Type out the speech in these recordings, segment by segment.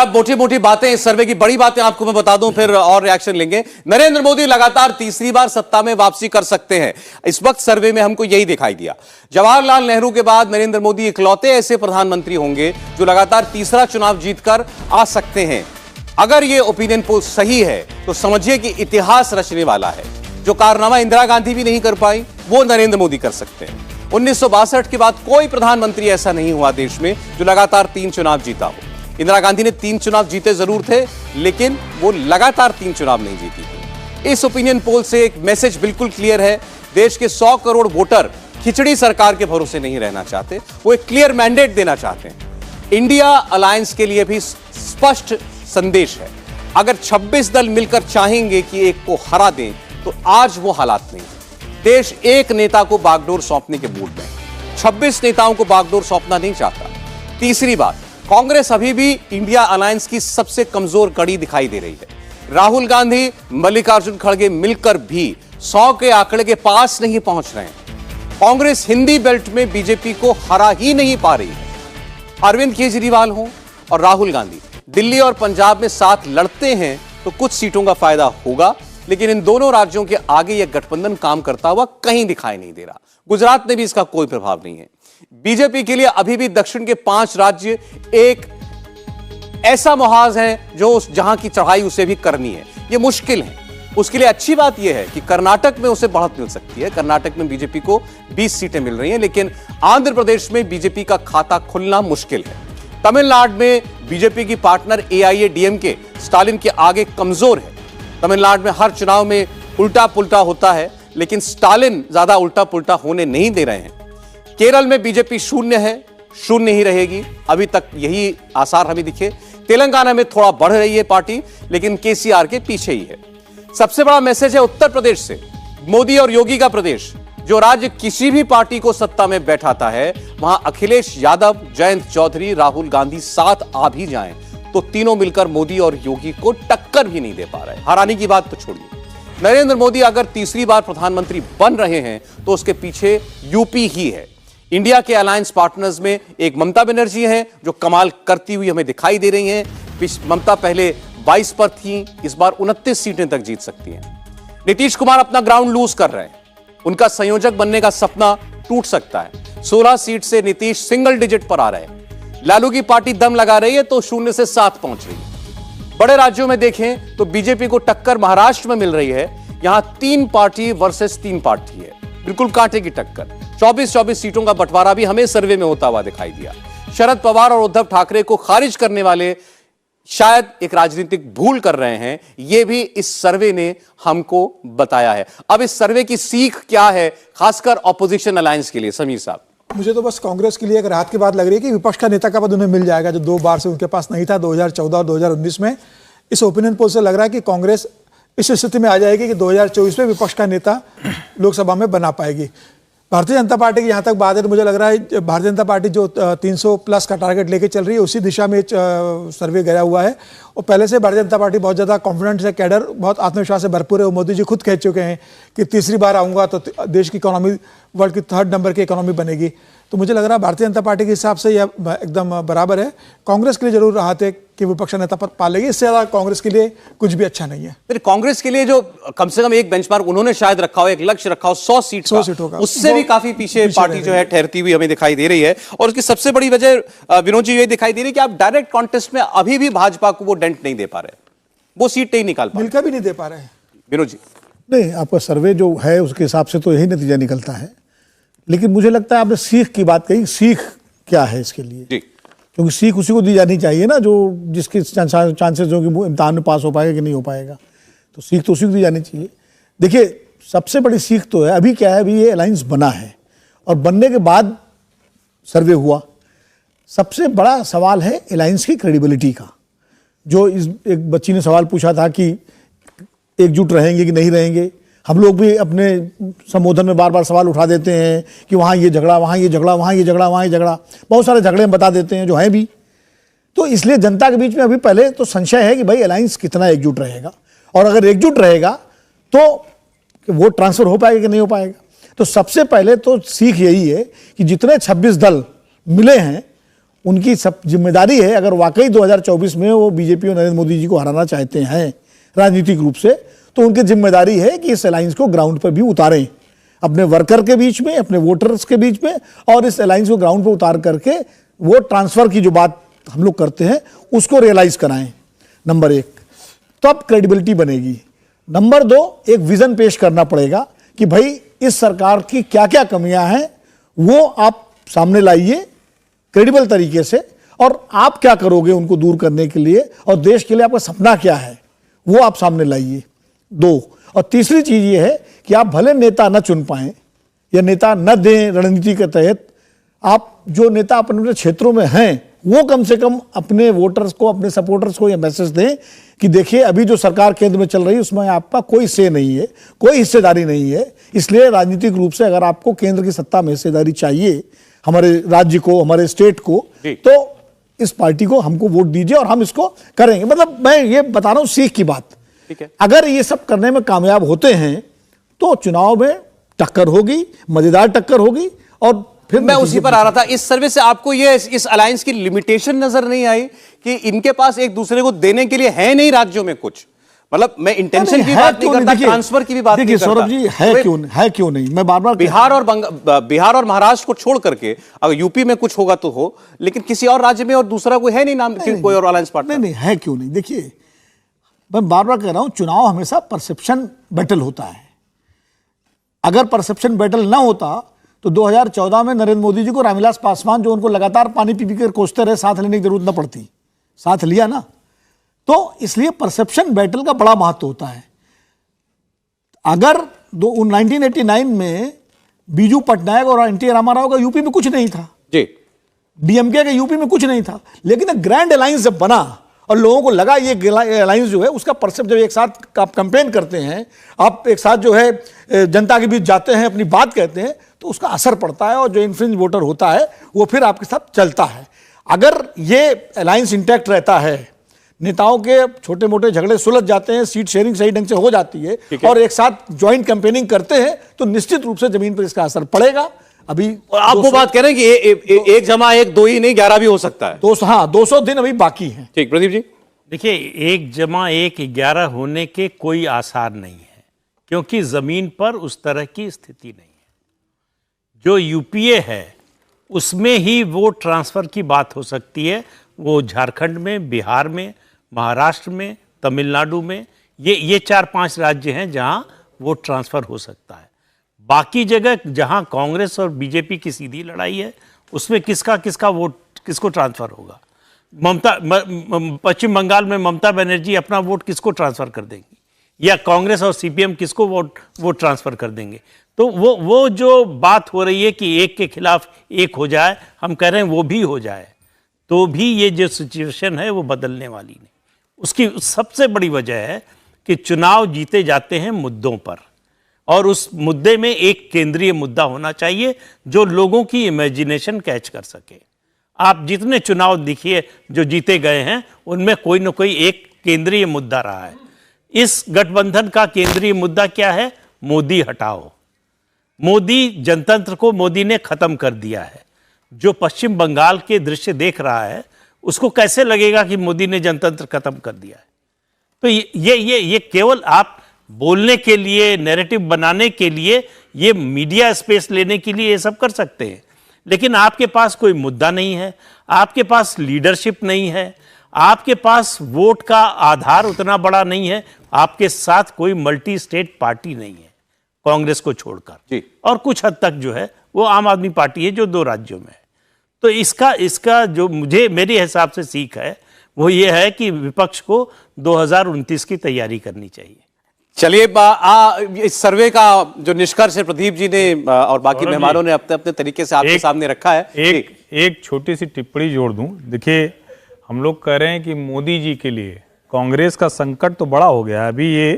जरा मोटी मोटी बातें इस सर्वे की, बड़ी बातें आपको मैं बता दूं, फिर और रिएक्शन लेंगे। नरेंद्र मोदी लगातार तीसरी बार सत्ता में वापसी कर सकते हैं, इस वक्त सर्वे में हमको यही दिखाई दिया। जवाहरलाल नेहरू के बाद नरेंद्र मोदी इकलौते ऐसे प्रधानमंत्री होंगे जो लगातार तीसरा चुनाव जीतकर आ सकते हैं। अगर यह ओपिनियन पोल सही है तो समझिए कि इतिहास रचने वाला है। जो कारनामा इंदिरा गांधी भी नहीं कर पाई वो नरेंद्र मोदी कर सकते हैं। 1962 के बाद कोई प्रधानमंत्री ऐसा नहीं हुआ देश में जो लगातार 3 चुनाव जीता हो। इंदिरा गांधी ने 3 चुनाव जीते जरूर थे, लेकिन वो लगातार 3 चुनाव नहीं जीती थी। इस ओपिनियन पोल से एक मैसेज बिल्कुल क्लियर है, देश के 100 करोड़ वोटर खिचड़ी सरकार के भरोसे नहीं रहना चाहते, वो एक क्लियर मैंडेट देना चाहते हैं। इंडिया अलायंस के लिए भी स्पष्ट संदेश है, अगर 26 दल मिलकर चाहेंगे कि एक को हरा दें तो आज वो हालात नहीं। देश एक नेता को बागडोर सौंपने के मूड में, 26 नेताओं को बागडोर सौंपना नहीं चाहता। तीसरी बात, कांग्रेस अभी भी इंडिया अलायंस की सबसे कमजोर कड़ी दिखाई दे रही है। राहुल गांधी, मल्लिकार्जुन खड़गे मिलकर भी 100 के आंकड़े के पास नहीं पहुंच रहे हैं। कांग्रेस हिंदी बेल्ट में बीजेपी को हरा ही नहीं पा रही है। अरविंद केजरीवाल हो और राहुल गांधी दिल्ली और पंजाब में साथ लड़ते हैं तो कुछ सीटों का फायदा होगा, लेकिन इन दोनों राज्यों के आगे यह गठबंधन काम करता हुआ कहीं दिखाई नहीं दे रहा। गुजरात में भी इसका कोई प्रभाव नहीं है। बीजेपी के लिए अभी भी दक्षिण के 5 राज्य एक ऐसा मुहाज है जो जहां की चढ़ाई उसे भी करनी है, यह मुश्किल है। उसके लिए अच्छी बात यह है कि कर्नाटक में उसे बढ़त मिल सकती है। कर्नाटक में बीजेपी को 20 सीटें मिल रही हैं, लेकिन आंध्र प्रदेश में बीजेपी का खाता खुलना मुश्किल है। तमिलनाडु में बीजेपी की पार्टनर AIADMK स्टालिन के आगे कमजोर है। तमिलनाडु में हर चुनाव में उल्टा पुल्टा होता है, लेकिन स्टालिन ज्यादा उल्टा पुल्टा होने नहीं दे रहे हैं। केरल में बीजेपी शून्य है, शून्य ही रहेगी, अभी तक यही आसार हमें दिखे। तेलंगाना में थोड़ा बढ़ रही है पार्टी, लेकिन KCR के पीछे ही है। सबसे बड़ा मैसेज है उत्तर प्रदेश से, मोदी और योगी का प्रदेश। जो राज्य किसी भी पार्टी को सत्ता में बैठाता है, वहां अखिलेश यादव, जयंत चौधरी, राहुल गांधी साथ आ भी जाएं तो तीनों मिलकर मोदी और योगी को टक्कर भी नहीं दे पा रहे। हराने की बात तो छोड़िए, नरेंद्र मोदी अगर तीसरी बार प्रधानमंत्री बन रहे हैं तो उसके पीछे यूपी ही है। इंडिया के अलायंस पार्टनर्स में एक ममता बनर्जी हैं जो कमाल करती हुई हमें दिखाई दे रही हैं। ममता पहले 22 पर थी, इस बार 29 सीटें तक जीत सकती हैं। नीतीश कुमार अपना ग्राउंड लूज कर रहे हैं, उनका संयोजक बनने का सपना टूट सकता है। 16 सीट से नीतीश सिंगल डिजिट पर आ रहे हैं। लालू की पार्टी दम लगा रही है तो 0 से 7 पहुंच रही है। बड़े राज्यों में देखें तो बीजेपी को टक्कर महाराष्ट्र में मिल रही है। यहां 3 पार्टी वर्सेस 3 पार्टी है, बिल्कुल कांटे की टक्कर। 24-24 सीटों का बंटवारा भी हमें सर्वे में होता हुआ दिखाई दिया। शरद पवार और उद्धव ठाकरे को खारिज करने वाले शायद एक राजनीतिक भूल कर रहे हैं, यह भी इस सर्वे ने हमको बताया है। अब इस सर्वे की सीख क्या है, खासकर ऑपोजिशन अलायंस के लिए? समीर साहब, मुझे तो बस कांग्रेस के लिए एक राहत की बात लग रही है कि विपक्ष का नेता का पद उन्हें मिल जाएगा, जो 2 बार से उनके पास नहीं था, 2014 और 2019 में। इस ओपिनियन पोल से लग रहा है कि कांग्रेस इस स्थिति में आ जाएगी कि 2024 में विपक्ष का नेता लोकसभा में बना पाएगी। भारतीय जनता पार्टी की यहाँ तक बात है तो मुझे लग रहा है भारतीय जनता पार्टी जो 300 प्लस का टारगेट लेके चल रही है, उसी दिशा में सर्वे गया हुआ है। और पहले से भारतीय जनता पार्टी बहुत ज़्यादा कॉन्फिडेंट है, कैडर बहुत आत्मविश्वास से भरपूर है। वो मोदी जी खुद कह चुके हैं कि तीसरी बार आऊँगा तो देश की इकोनॉमी वर्ल्ड की 3rd नंबर की इकोनॉमी बनेगी। तो मुझे लग रहा है भारतीय जनता पार्टी के हिसाब से यह एकदम बराबर है। कांग्रेस के लिए जरूर राहत है कि विपक्ष नेता पद पा लेगी, इससे ज्यादा कांग्रेस के लिए कुछ भी अच्छा नहीं है। कांग्रेस के लिए जो कम से कम एक बेंचमार्क उन्होंने शायद रखा हो, एक लक्ष्य रखा हो 100 सीटों का, उससे भी काफी पीछे पार्टी जो है ठहरती हुई हमें दिखाई दे रही है। और उसकी सबसे बड़ी वजह विनोद जी ये दिखाई दे रही है कि आप डायरेक्ट कॉन्टेस्ट में अभी भी भाजपा को वो डेंट नहीं दे पा रहे, वो सीट नहीं निकाल पा रहे, मिलकर भी नहीं दे पा रहे हैं। विनोद जी, नहीं, आपका सर्वे जो है उसके हिसाब से तो यही नतीजा निकलता है, लेकिन मुझे लगता है आपने सीख की बात कही। सीख क्या है इसके लिए? क्योंकि सीख उसी को दी जानी चाहिए ना जो जिसके चांसेस हो कि वो इम्तिहान में पास हो पाएगा कि नहीं हो पाएगा, तो सीख तो उसी को दी जानी चाहिए। देखिए, सबसे बड़ी सीख तो है अभी क्या है, अभी ये अलायंस बना है और बनने के बाद सर्वे हुआ। सबसे बड़ा सवाल है अलायंस की क्रेडिबिलिटी का। जो इस एक बच्ची ने सवाल पूछा था कि एकजुट रहेंगे कि नहीं रहेंगे, हम लोग भी अपने संबोधन में बार बार सवाल उठा देते हैं कि वहाँ ये झगड़ा, वहाँ ये झगड़ा, वहाँ ये झगड़ा, वहाँ ये झगड़ा, बहुत सारे झगड़े हम बता देते हैं जो हैं भी। तो इसलिए जनता के बीच में अभी पहले तो संशय है कि भाई अलायंस कितना एकजुट रहेगा, और अगर एकजुट रहेगा तो वोट ट्रांसफर हो पाएगा कि नहीं हो पाएगा। तो सबसे पहले तो सीख यही है कि जितने 26 दल मिले हैं उनकी सब जिम्मेदारी है, अगर वाकई 2024 में वो बीजेपी और नरेंद्र मोदी जी को हराना चाहते हैं राजनीतिक रूप से, तो उनकी जिम्मेदारी है कि इस अलायंस को ग्राउंड पर भी उतारें, अपने वर्कर के बीच में, अपने वोटर्स के बीच में, और इस अलायंस को ग्राउंड पर उतार करके वोट ट्रांसफर की जो बात हम लोग करते हैं उसको रियलाइज कराएं। नंबर 1, तब क्रेडिबिलिटी बनेगी। नंबर 2, एक विजन पेश करना पड़ेगा कि भाई इस सरकार की क्या क्या कमियां हैं वो आप सामने लाइए क्रेडिबल तरीके से, और आप क्या करोगे उनको दूर करने के लिए, और देश के लिए आपका सपना क्या है वो आप सामने लाइए। 2, और तीसरी चीज ये है कि आप भले नेता न चुन पाए या नेता न दें रणनीति के तहत, आप जो नेता अपने क्षेत्रों में हैं वो कम से कम अपने वोटर्स को, अपने सपोर्टर्स को यह मैसेज दें कि देखिए अभी जो सरकार केंद्र में चल रही है उसमें आपका कोई से नहीं है, कोई हिस्सेदारी नहीं है, इसलिए राजनीतिक रूप से अगर आपको केंद्र की सत्ता में हिस्सेदारी चाहिए, हमारे राज्य को, हमारे स्टेट को, तो इस पार्टी को हमको वोट दीजिए और हम इसको करेंगे। मतलब मैं ये बता रहा हूं सीख की बात। अगर ये सब करने में कामयाब होते हैं तो चुनाव में टक्कर होगी, मजेदार टक्कर होगी। और फिर मैं उसी पर आ रहा था, इस सर्वे से आपको ये इस अलायंस की लिमिटेशन नजर नहीं आई कि इनके पास एक दूसरे को देने के लिए है नहीं राज्यों में कुछ? मतलब मैं इंटेंशन की बात नहीं करता, ट्रांसफर की भी बात नहीं करता। सौरभ जी, है क्यों नहीं, मैं बार बार बिहार और महाराष्ट्र को छोड़ करके अगर यूपी में कुछ होगा तो हो, लेकिन किसी और राज्य में और दूसरा कोई है नहीं नाम, कोई और अलायंस पार्टनर नहीं है क्यों नहीं। देखिए मैं बार बार कह रहा हूं, चुनाव हमेशा परसेप्शन बैटल होता है। अगर परसेप्शन बैटल ना होता तो 2014 में नरेंद्र मोदी जी को रामविलास पासवान, जो उनको लगातार पानी पी कर कोसते रहे, साथ लेने की जरूरत न पड़ती, साथ लिया ना। तो इसलिए परसेप्शन बैटल का बड़ा महत्व होता है। अगर 1989 में बीजू पटनायक और एनटी रामाराव का यूपी में कुछ नहीं था जी, डीएमके का यूपी में कुछ नहीं था, लेकिन ग्रैंड अलायंस जब बना और लोगों को लगा ये अलायंस जो है उसका परसेप्ट, जब एक साथ आप कैंपेन करते हैं, आप एक साथ जो है जनता के बीच जाते हैं, अपनी बात कहते हैं, तो उसका असर पड़ता है और जो इन्फ्लुएंस वोटर होता है वो फिर आपके साथ चलता है। अगर ये अलायंस इंटैक्ट रहता है, नेताओं के छोटे मोटे झगड़े सुलझ जाते हैं, सीट शेयरिंग सही ढंग से हो जाती है और एक साथ ज्वाइंट कैंपेनिंग करते हैं, तो निश्चित रूप से जमीन पर इसका असर पड़ेगा। अभी आप वो बात कह रहे हैं कि 1+1 2 ही नहीं 11 भी हो सकता है। 200 दिन अभी बाकी हैं। ठीक, प्रदीप जी। देखिए 1+1 11 होने के कोई आसार नहीं है, क्योंकि जमीन पर उस तरह की स्थिति नहीं है। जो यूपीए है उसमें ही वो ट्रांसफर की बात हो सकती है, वो झारखंड में, बिहार में, महाराष्ट्र में, तमिलनाडु में, ये 4-5 राज्य हैं जहां वो ट्रांसफर हो सकता है। बाकी जगह जहां कांग्रेस और बीजेपी की सीधी लड़ाई है, उसमें किसका वोट किसको ट्रांसफर होगा? पश्चिम बंगाल में ममता बनर्जी अपना वोट किसको ट्रांसफर कर देंगी, या कांग्रेस और सीपीएम किसको वोट ट्रांसफर कर देंगे? तो वो जो बात हो रही है कि एक के खिलाफ एक हो जाए, हम कह रहे हैं वो भी हो जाए तो भी ये जो सिचुएशन है वो बदलने वाली नहीं। उसकी सबसे बड़ी वजह है कि चुनाव जीते जाते हैं मुद्दों पर, और उस मुद्दे में एक केंद्रीय मुद्दा होना चाहिए जो लोगों की इमेजिनेशन कैच कर सके। आप जितने चुनाव देखिए जो जीते गए हैं, उनमें कोई ना कोई एक केंद्रीय मुद्दा रहा है। इस गठबंधन का केंद्रीय मुद्दा क्या है? मोदी हटाओ। मोदी जनतंत्र को मोदी ने खत्म कर दिया है। जो पश्चिम बंगाल के दृश्य देख रहा है उसको कैसे लगेगा कि मोदी ने जनतंत्र खत्म कर दिया है? तो ये केवल आप बोलने के लिए, नैरेटिव बनाने के लिए, ये मीडिया स्पेस लेने के लिए ये सब कर सकते हैं, लेकिन आपके पास कोई मुद्दा नहीं है, आपके पास लीडरशिप नहीं है, आपके पास वोट का आधार उतना बड़ा नहीं है, आपके साथ कोई मल्टी स्टेट पार्टी नहीं है कांग्रेस को छोड़कर, और कुछ हद तक जो है वो आम आदमी पार्टी है जो 2 राज्यों में है। तो इसका जो मेरे हिसाब से सीख है वो ये है कि विपक्ष को 2029 की तैयारी करनी चाहिए। चलिए, इस सर्वे का जो निष्कर्ष है प्रदीप जी ने और बाकी मेहमानों ने अपने अपने तरीके से आपके सामने रखा है। एक छोटी सी टिप्पणी जोड़ दूं। देखिए, हम लोग कह रहे हैं कि मोदी जी के लिए कांग्रेस का संकट तो बड़ा हो गया है। अभी ये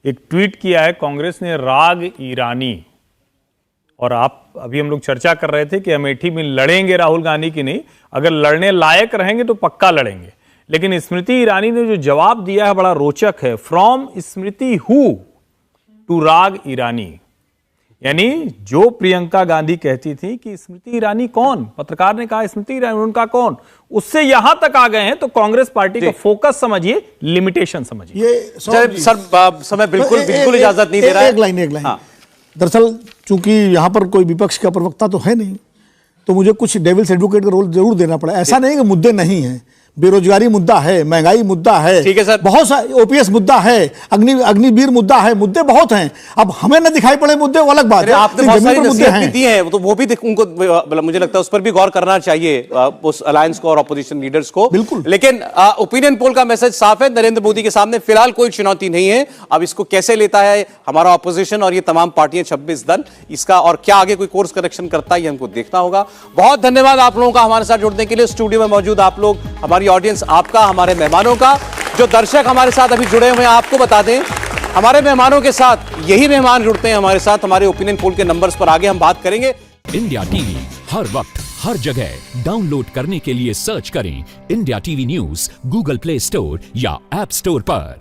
एक ट्वीट किया है कांग्रेस ने, राग ईरानी, और अभी हम लोग चर्चा कर रहे थे कि अमेठी में लड़ेंगे राहुल गांधी की नहीं, अगर लड़ने लायक रहेंगे तो पक्का लड़ेंगे। लेकिन स्मृति ईरानी ने जो जवाब दिया है बड़ा रोचक है। फ्रॉम स्मृति हु टू राग ईरानी, यानी जो प्रियंका गांधी कहती थी कि स्मृति ईरानी कौन, पत्रकार ने कहा स्मृति ईरानी उनका कौन, उससे यहां तक आ गए हैं। तो कांग्रेस पार्टी का फोकस समझिए, लिमिटेशन समझिए। ये सर समय बिल्कुल इजाजत नहीं दे रहा है। एक लाइन दरअसल चूंकि यहां पर कोई विपक्ष का प्रवक्ता तो है नहीं, तो मुझे कुछ डेविल्स एडवोकेट का रोल जरूर देना पड़ा। ऐसा नहीं कि मुद्दे नहीं है, बेरोजगारी मुद्दा है, महंगाई मुद्दा है, ठीक है सर, बहुत सारे ओपीएस मुद्दा है, अग्निवीर मुद्दा है, मुद्दे बहुत हैं। अब हमें न दिखाई पड़े मुद्दे वो अलग बात है। आपने बहुत सारी नसीहत भी दी है, तो वो भी उनको मुझे लगता है उस पर भी गौर करना चाहिए, उस अलायंस को और ऑपोजिशन लीडर्स को। बिल्कुल। लेकिन ओपिनियन पोल का मैसेज साफ है, नरेंद्र मोदी के सामने फिलहाल कोई चुनौती नहीं है। अब इसको कैसे लेता है हमारा ऑपोजिशन और ये तमाम पार्टियां 26 दल, इसका और क्या आगे कोई कोर्स करेक्शन करता है ये हमको देखना होगा। बहुत धन्यवाद आप लोगों का हमारे साथ जुड़ने के लिए। स्टूडियो में मौजूद आप लोग, हमारी ऑडियंस, आपका, हमारे मेहमानों का, जो दर्शक हमारे साथ अभी जुड़े हुए हैं, आपको बता दें हमारे मेहमानों के साथ यही मेहमान जुड़ते हैं हमारे साथ हमारे ओपिनियन पोल के नंबर्स पर। आगे हम बात करेंगे। इंडिया टीवी हर वक्त हर जगह डाउनलोड करने के लिए सर्च करें India TV news Google play store या ऐप स्टोर पर।